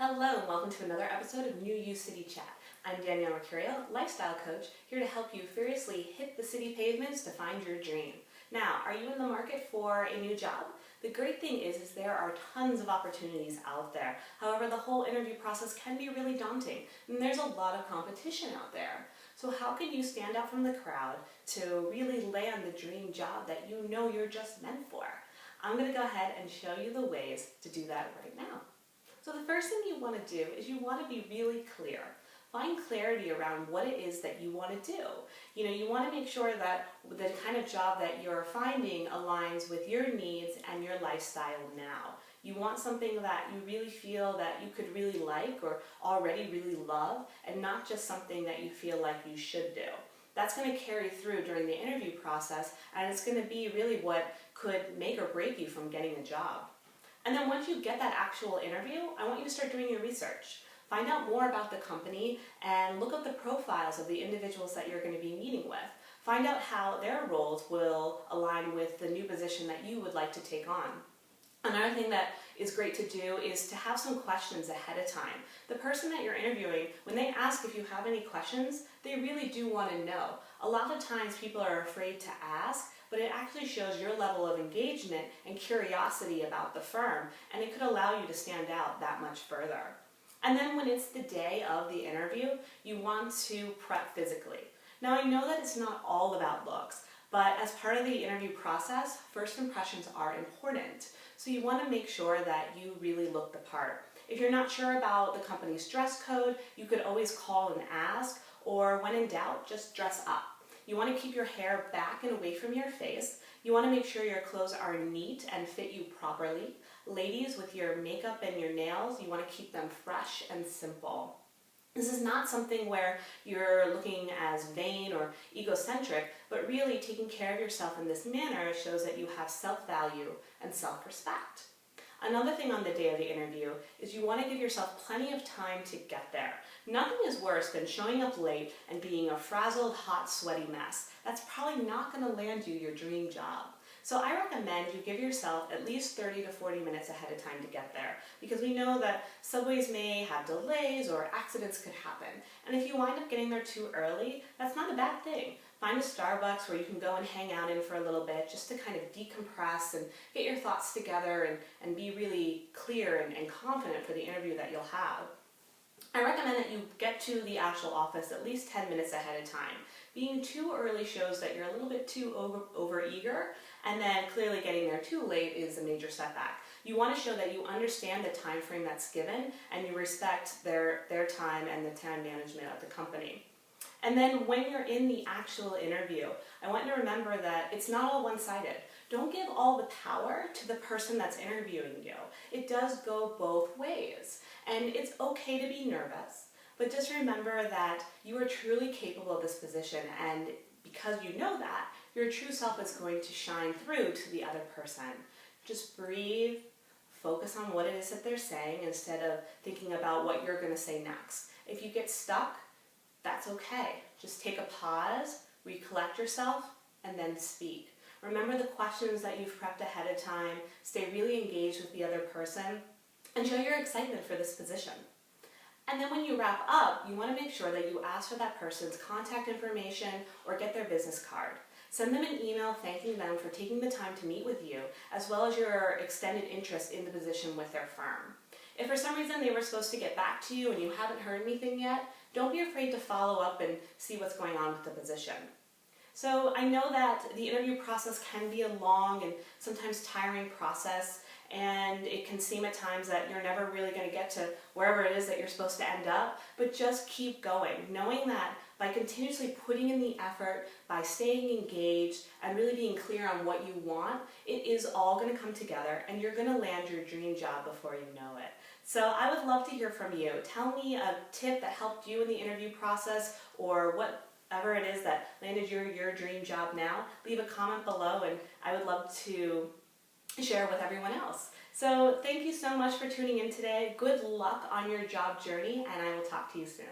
Hello and welcome to another episode of New You City Chat. I'm Danielle Mercurio, lifestyle coach, here to help you fearlessly hit the city pavements to find your dream. Now, are you in the market for a new job? The great thing is there are tons of opportunities out there. However, the whole interview process can be really daunting, and there's a lot of competition out there. So how can you stand out from the crowd to really land the dream job that you know you're just meant for? I'm going to go ahead and show you the ways to do that right now. So the first thing you want to do is you want to be really clear. Find clarity around what it is that you want to do. You want to make sure that the kind of job that you're finding aligns with your needs and your lifestyle now. You want something that you really feel that you could really like or already really love, and not just something that you feel like you should do. That's going to carry through during the interview process, and it's going to be really what could make or break you from getting a job. And then once you get that actual interview, I want you to start doing your research. Find out more about the company and look up the profiles of the individuals that you're going to be meeting with. Find out how their roles will align with the new position that you would like to take on. Another thing that is great to do is to have some questions ahead of time. The person that you're interviewing, when they ask if you have any questions, they really do want to know. A lot of times people are afraid to ask, but it actually shows your level of engagement and curiosity about the firm, and it could allow you to stand out that much further. And then when it's the day of the interview, you want to prep physically. Now, I know that it's not all about looks, but as part of the interview process, first impressions are important. So you want to make sure that you really look the part. If you're not sure about the company's dress code, you could always call and ask, or when in doubt, just dress up. You want to keep your hair back and away from your face. You want to make sure your clothes are neat and fit you properly. Ladies, with your makeup and your nails, you want to keep them fresh and simple. This is not something where you're looking as vain or egocentric, but really taking care of yourself in this manner shows that you have self-value and self-respect. Another thing on the day of the interview is you want to give yourself plenty of time to get there. Nothing is worse than showing up late and being a frazzled, hot, sweaty mess. That's probably not going to land you your dream job. So I recommend you give yourself at least 30 to 40 minutes ahead of time to get there, because we know that subways may have delays or accidents could happen. And if you wind up getting there too early, that's not a bad thing. Find a Starbucks where you can go and hang out in for a little bit just to kind of decompress and get your thoughts together and be really clear and confident for the interview that you'll have. I recommend that you get to the actual office at least 10 minutes ahead of time. Being too early shows that you're a little bit too over-eager, and then clearly getting there too late is a major setback. You want to show that you understand the time frame that's given and you respect their time and the time management of the company. And then when you're in the actual interview, I want you to remember that it's not all one-sided. Don't give all the power to the person that's interviewing you. It does go both ways. And it's okay to be nervous, but just remember that you are truly capable of this position, and because you know that, your true self is going to shine through to the other person. Just breathe, focus on what it is that they're saying instead of thinking about what you're going to say next. If you get stuck, that's okay. Just take a pause, recollect yourself, and then speak. Remember the questions that you've prepped ahead of time, stay really engaged with the other person, and show your excitement for this position. And then when you wrap up, you want to make sure that you ask for that person's contact information or get their business card. Send them an email thanking them for taking the time to meet with you, as well as your extended interest in the position with their firm. If for some reason they were supposed to get back to you and you haven't heard anything yet, don't be afraid to follow up and see what's going on with the position. So I know that the interview process can be a long and sometimes tiring process, and it can seem at times that you're never really going to get to wherever it is that you're supposed to end up, but just keep going, knowing that by continuously putting in the effort, by staying engaged, and really being clear on what you want, it is all going to come together, and you're going to land your dream job before you know it. So I would love to hear from you. Tell me a tip that helped you in the interview process, or whatever it is that landed your dream job now. Leave a comment below, and I would love to share with everyone else. So thank you so much for tuning in today. Good luck on your job journey, and I will talk to you soon.